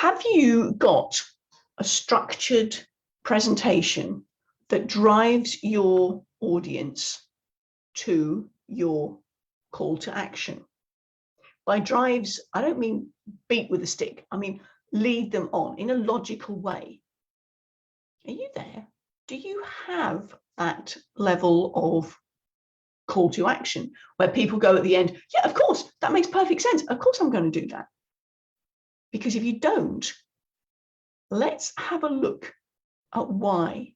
Have you got a structured presentation that drives your audience to your call to action? By drives, I don't mean beat with a stick. I mean, lead them on in a logical way. Are you there? Do you have that level of call to action where people go at the end, yeah, of course, that makes perfect sense. Of course, I'm going to do that. Because if you don't, let's have a look at why.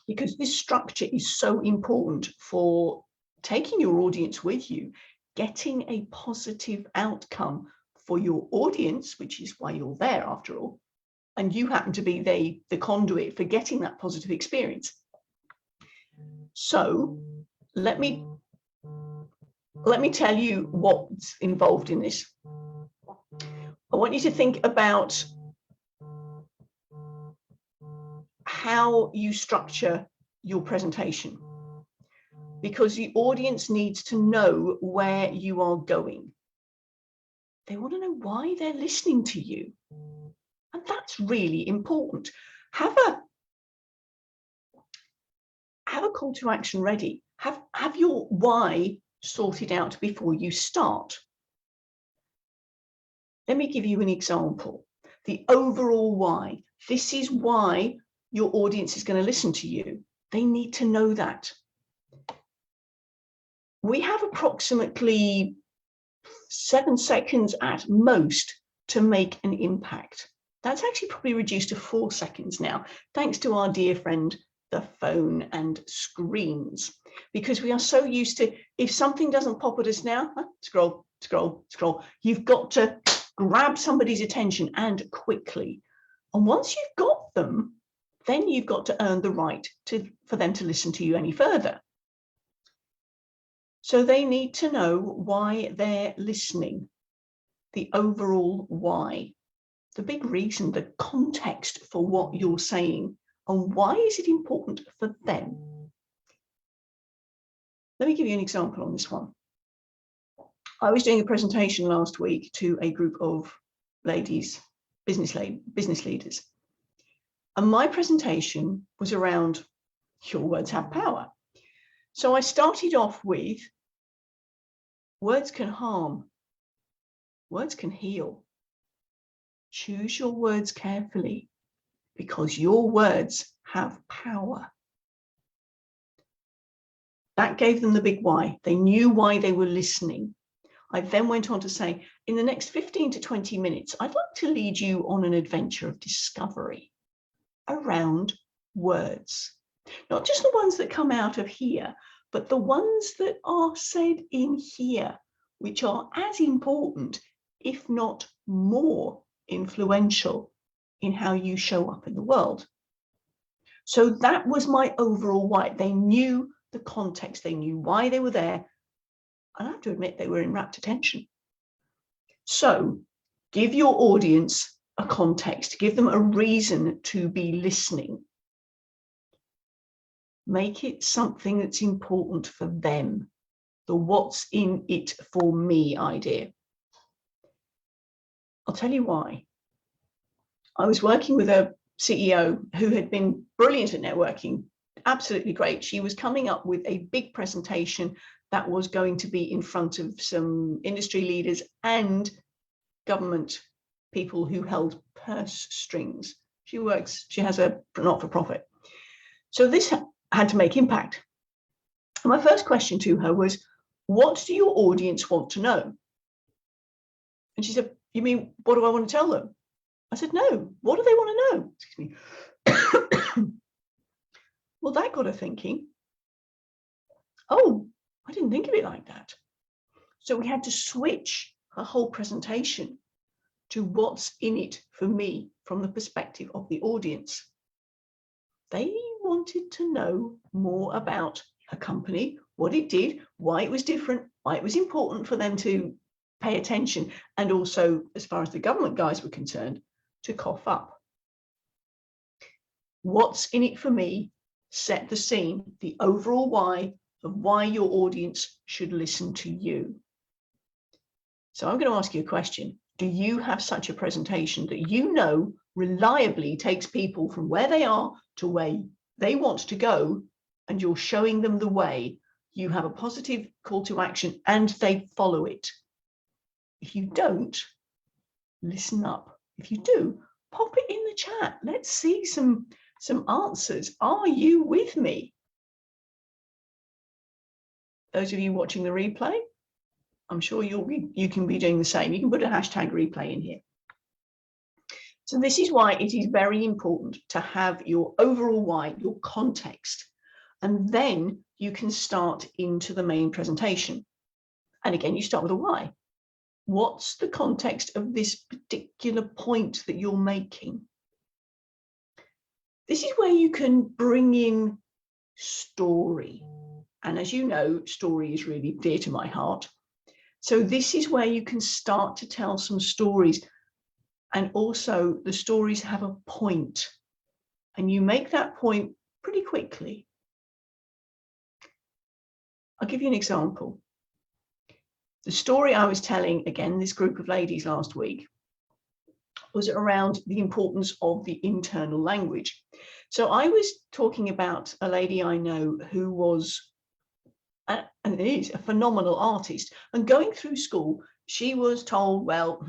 Because this structure is so important for taking your audience with you, getting a positive outcome for your audience, which is why you're there after all, and you happen to be the conduit for getting that positive experience. So let me tell you what's involved in this. I want you to think about how you structure your presentation, because the audience needs to know where you are going. They want to know why they're listening to you. And that's really important. Have a call to action ready. Have your why sorted out before you start. Let me give you an example. The overall why. This is why your audience is going to listen to you. They need to know that. We have approximately 7 seconds at most to make an impact. That's actually probably reduced to 4 seconds now, thanks to our dear friend, the phone and screens, because we are so used to, if something doesn't pop at us now, scroll, scroll, scroll. You've got to grab somebody's attention and quickly. And once you've got them, then you've got to earn the right for them to listen to you any further. So they need to know why they're listening, the overall why, the big reason, the context for what you're saying, and why is it important for them. Let me give you an example on this one. I was doing a presentation last week to a group of ladies, business leaders. And my presentation was around your words have power. So I started off with words can harm, words can heal. Choose your words carefully because your words have power. That gave them the big why. They knew why they were listening. I then went on to say, in the next 15 to 20 minutes, I'd like to lead you on an adventure of discovery around words. Not just the ones that come out of here, but the ones that are said in here, which are as important, if not more influential in how you show up in the world. So that was my overall why. They knew the context, they knew why they were there. And I have to admit, they were in rapt attention. So give your audience a context, give them a reason to be listening. Make it something that's important for them, the what's in it for me idea. I'll tell you why. I was working with a CEO who had been brilliant at networking, absolutely great. She was coming up with a big presentation that was going to be in front of some industry leaders and government people who held purse strings. She has a not-for-profit. So this had to make impact. And my first question to her was, what do your audience want to know? And she said, you mean, what do I want to tell them? I said, no, what do they want to know? Excuse me. Well, that got her thinking, oh, I didn't think of it like that. So we had to switch her whole presentation to what's in it for me from the perspective of the audience. They wanted to know more about a company, what it did, why it was different, why it was important for them to pay attention, and also, as far as the government guys were concerned, to cough up. What's in it for me set the scene, the overall why of why your audience should listen to you. So I'm going to ask you a question. Do you have such a presentation that you know reliably takes people from where they are to where they want to go, and you're showing them the way? You have a positive call to action and they follow it. If you don't, listen up. If you do, pop it in the chat. Let's see some answers. Are you with me? Those of you watching the replay, I'm sure you can be doing the same. You can put a hashtag replay in here. So this is why it is very important to have your overall why, your context, and then you can start into the main presentation. And again, you start with a why. What's the context of this particular point that you're making? This is where you can bring in story. And as you know, story is really dear to my heart. So this is where you can start to tell some stories. And also the stories have a point. And you make that point pretty quickly. I'll give you an example. The story I was telling, again, this group of ladies last week, was around the importance of the internal language. So I was talking about a lady I know who was, and is, a phenomenal artist. And going through school, she was told, well,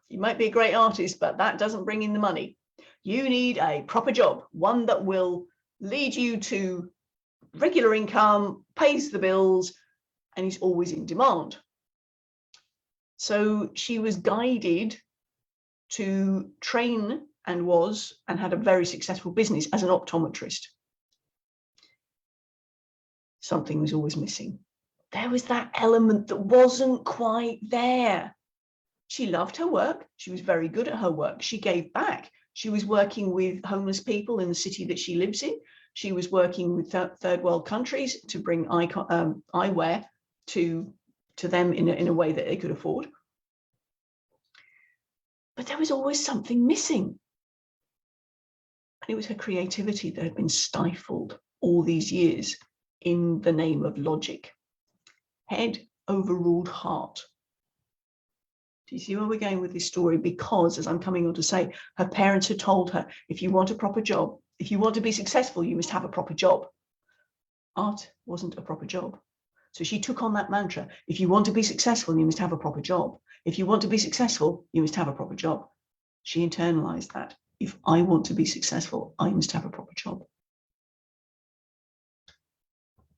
you might be a great artist, but that doesn't bring in the money. You need a proper job, one that will lead you to regular income, pays the bills, and is always in demand. So she was guided to train and had a very successful business as an optometrist. Something was always missing. There was that element that wasn't quite there. She loved her work. She was very good at her work. She gave back. She was working with homeless people in the city that she lives in. She was working with third world countries to bring eyewear to them in a way that they could afford. But there was always something missing. And it was her creativity that had been stifled all these years in the name of logic. Head overruled heart. Do you see where we're going with this story? Because, as I'm coming on to say, her parents had told her, if you want a proper job, if you want to be successful, you must have a proper job. Art wasn't a proper job. So she took on that mantra. If you want to be successful, you must have a proper job. If you want to be successful, you must have a proper job. She internalized that. If I want to be successful, I must have a proper job.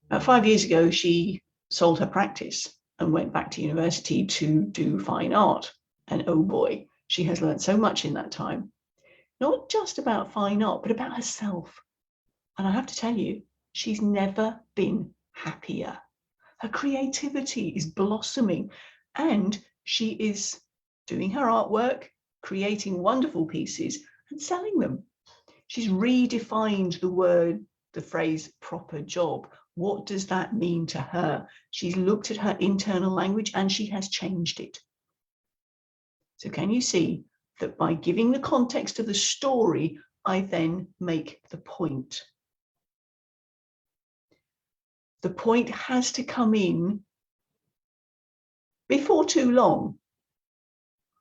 About 5 years ago, she sold her practice and went back to university to do fine art. And oh boy, she has learned so much in that time. Not just about fine art, but about herself. And I have to tell you, she's never been happier. Her creativity is blossoming, and she is doing her artwork, creating wonderful pieces and selling them. She's redefined the phrase proper job. What does that mean to her? She's looked at her internal language and she has changed it. So can you see that by giving the context of the story, I then make the point? The point has to come in before too long.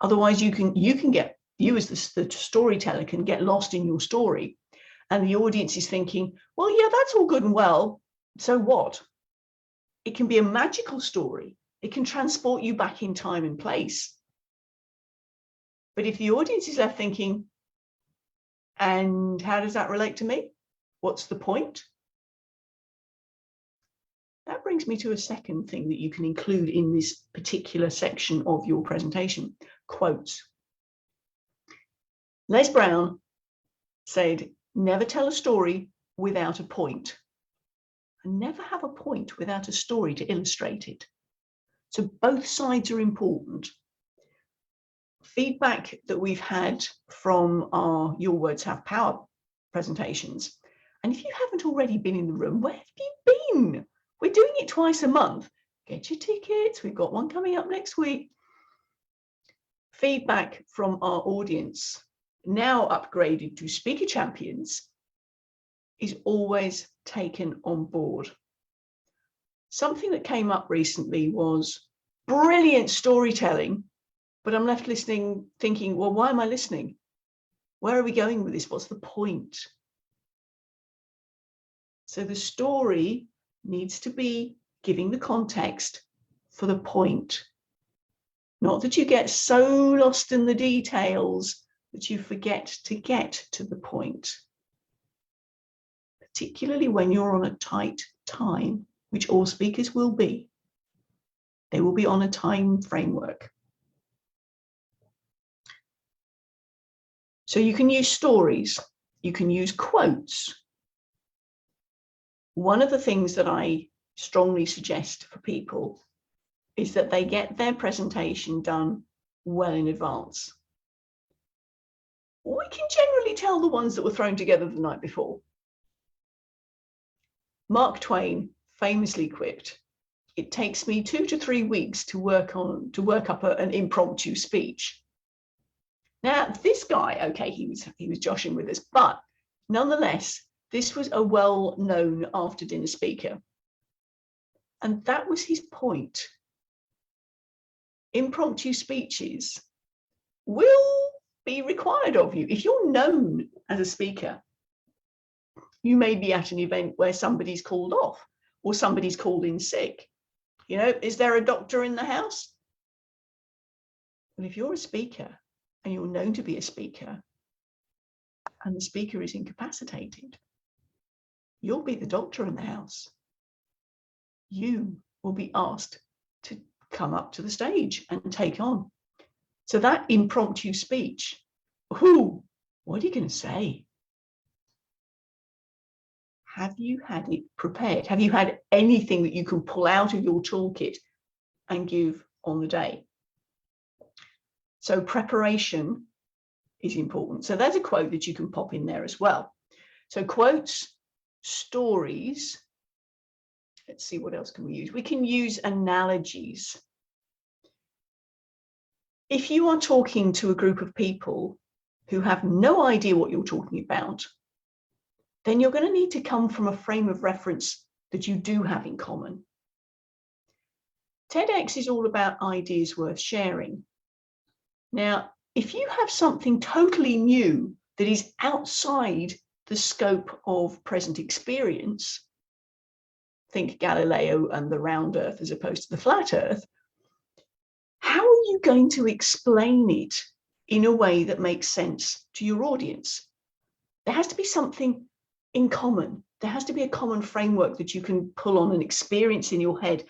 Otherwise, you as the storyteller can get lost in your story, and the audience is thinking, well, yeah, that's all good and well. So what? It can be a magical story. It can transport you back in time and place. But if the audience is left thinking, and how does that relate to me? What's the point? That brings me to a second thing that you can include in this particular section of your presentation, quotes. Les Brown said, never tell a story without a point. And never have a point without a story to illustrate it. So both sides are important. Feedback that we've had from our Your Words Have Power presentations. And if you haven't already been in the room, where have you been? We're doing it twice a month. Get your tickets. We've got one coming up next week. Feedback from our audience, now upgraded to speaker champions, is always taken on board. Something that came up recently was brilliant storytelling, but I'm left listening, thinking, well, why am I listening? Where are we going with this? What's the point? So the story needs to be giving the context for the point. Not that you get so lost in the details that you forget to get to the point. Particularly when you're on a tight time, which all speakers will be. They will be on a time framework. So you can use stories, you can use quotes. One of the things that I strongly suggest for people is that they get their presentation done well in advance. We can generally tell the ones that were thrown together the night before. Mark Twain famously quipped, "It takes me 2 to 3 weeks to work up an impromptu speech." Now, this guy, okay, he was joshing with us, but nonetheless, this was a well-known after-dinner speaker. And that was his point. Impromptu speeches will be required of you. If you're known as a speaker, you may be at an event where somebody's called off or somebody's called in sick. You know, is there a doctor in the house? Well, if you're a speaker and you're known to be a speaker and the speaker is incapacitated, you'll be the doctor in the house. You will be asked to come up to the stage and take on. So that impromptu speech, what are you going to say? Have you had it prepared? Have you had anything that you can pull out of your toolkit and give on the day? So preparation is important. So there's a quote that you can pop in there as well. So quotes, stories. Let's see, what else can we use? We can use analogies. If you are talking to a group of people who have no idea what you're talking about, then you're going to need to come from a frame of reference that you do have in common. TEDx is all about ideas worth sharing. Now, if you have something totally new that is outside the scope of present experience, think Galileo and the round earth as opposed to the flat earth, how are you going to explain it in a way that makes sense to your audience? There has to be something in common. There has to be a common framework that you can pull on and experience in your head.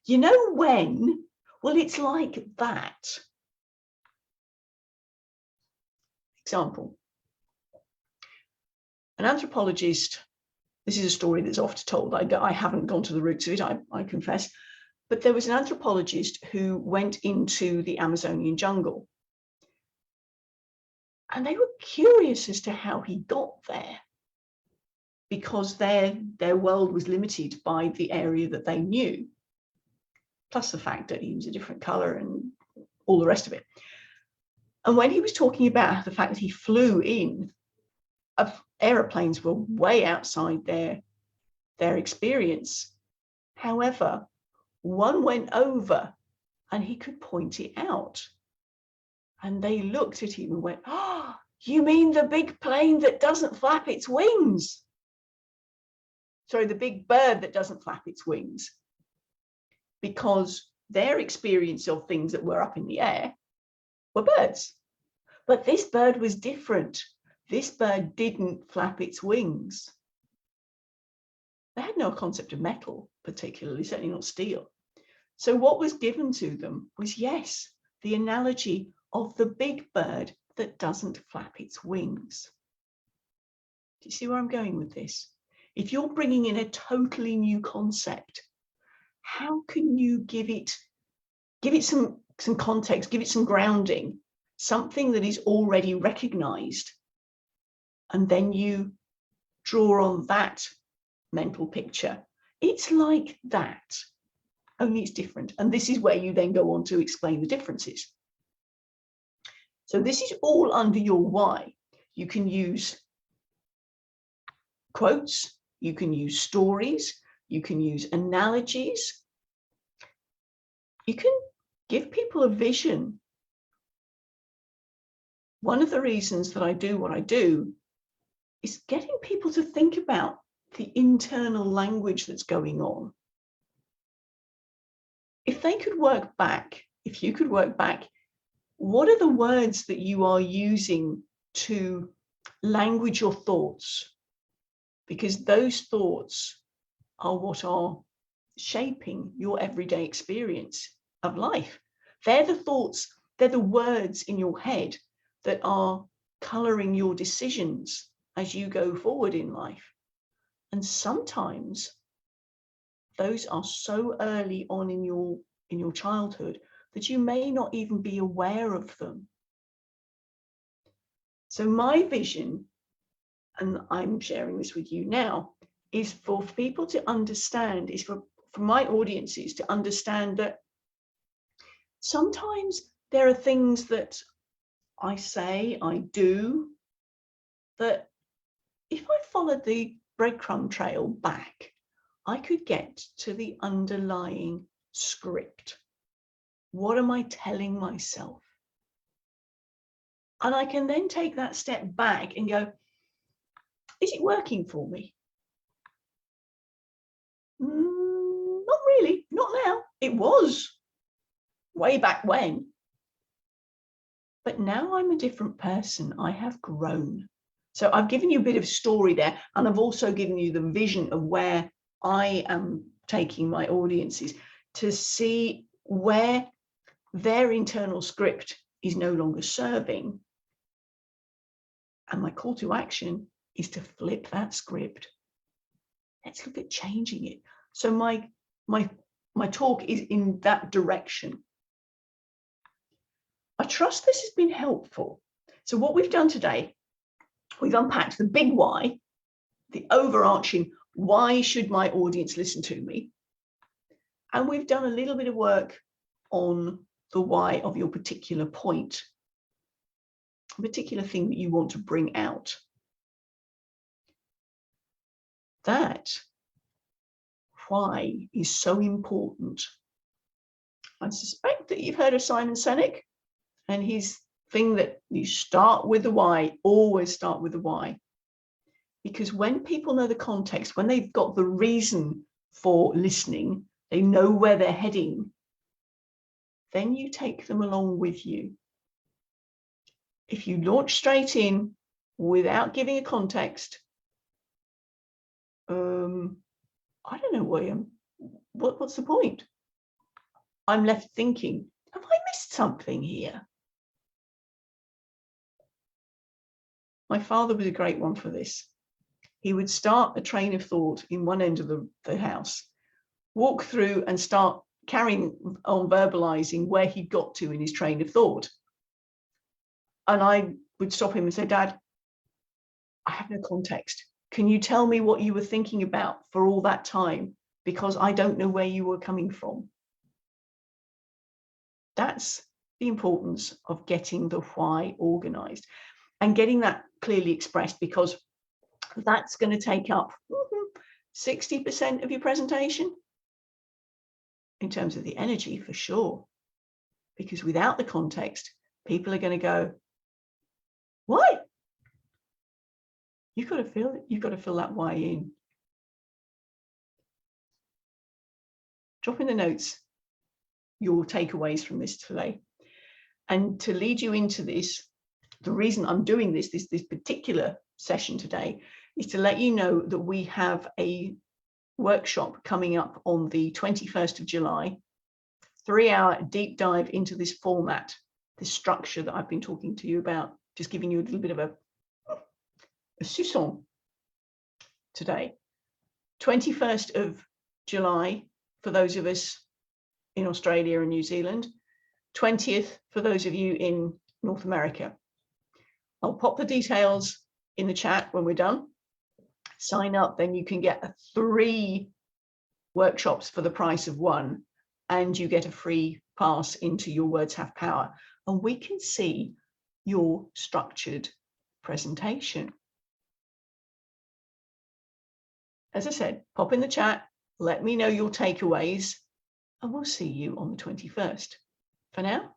You know when? Well, it's like that. Example. An anthropologist, this is a story that's often told. I haven't gone to the roots of it, I confess. But there was an anthropologist who went into the Amazonian jungle. And they were curious as to how he got there, because their world was limited by the area that they knew, plus the fact that he was a different color and all the rest of it. And when he was talking about the fact that he flew in, aeroplanes were way outside their experience. However, one went over and he could point it out. And they looked at him and went, "Oh, you mean the big plane that doesn't flap its wings?" Sorry, the big bird that doesn't flap its wings. Because their experience of things that were up in the air were birds. But this bird was different. This bird didn't flap its wings. They had no concept of metal, particularly, certainly not steel. So what was given to them was, yes, the analogy of the big bird that doesn't flap its wings. Do you see where I'm going with this? If you're bringing in a totally new concept, how can you give it some context, give it some grounding, something that is already recognized, and then you draw on that mental picture? It's like that, only it's different. And this is where you then go on to explain the differences. So this is all under your why. You can use quotes, you can use stories, you can use analogies. You can give people a vision one of the reasons that I do what I do is getting people to think about the internal language that's going on. If they could work back, if you could work back, what are the words that you are using to language your thoughts? Because those thoughts are what are shaping your everyday experience of life. They're the thoughts, they're the words in your head that are coloring your decisions as you go forward in life. And sometimes those are so early on in your childhood that you may not even be aware of them. So my vision, and I'm sharing this with you now, is for people to understand, is for my audiences to understand that sometimes there are things that I say, I do, that if I followed the breadcrumb trail back, I could get to the underlying script. What am I telling myself? And I can then take that step back and go, is it working for me? Not really, not now. It was way back when. But now I'm a different person. I have grown. So I've given you a bit of story there, and I've also given you the vision of where I am taking my audiences to see where their internal script is no longer serving. And my call to action is to flip that script. Let's look at changing it. So my talk is in that direction. I trust this has been helpful. So what we've done today, we've unpacked the big why, the overarching why should my audience listen to me? And we've done a little bit of work on the why of your particular point, a particular thing that you want to bring out. That why is so important. I suspect that you've heard of Simon Sinek and his thing that you start with the why, always start with the why. Because when people know the context, when they've got the reason for listening, they know where they're heading, then you take them along with you. If you launch straight in without giving a context, I don't know what's the point? I'm left thinking, have I missed something here? My father was a great one for this. He would start a train of thought in one end of the house, walk through and start carrying on verbalizing where he got to in his train of thought. And I would stop him and say, Dad, I have no context. Can you tell me what you were thinking about for all that time? Because I don't know where you were coming from. That's the importance of getting the why organized and getting that clearly expressed, because that's going to take up 60% of your presentation in terms of the energy, for sure. Because without the context, people are going to go, what? You've got to fill that why in. Drop in the notes your takeaways from this today. And to lead you into this, the reason I'm doing this particular session today is to let you know that we have a workshop coming up on the 21st of July, 3-hour deep dive into this format, this structure that I've been talking to you about, just giving you a little bit of a soupçon today. 21st of July for those of us in Australia and New Zealand, 20th for those of you in North America. I'll pop the details in the chat when we're done. Sign up, then you can get 3 workshops for the price of 1, and you get a free pass into Your Words Have Power. And we can see your structured presentation. As I said, pop in the chat, let me know your takeaways, and we'll see you on the 21st. For now,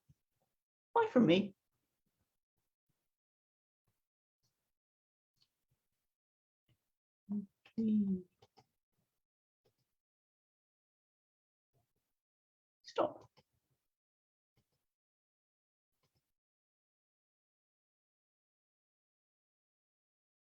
bye from me. Okay.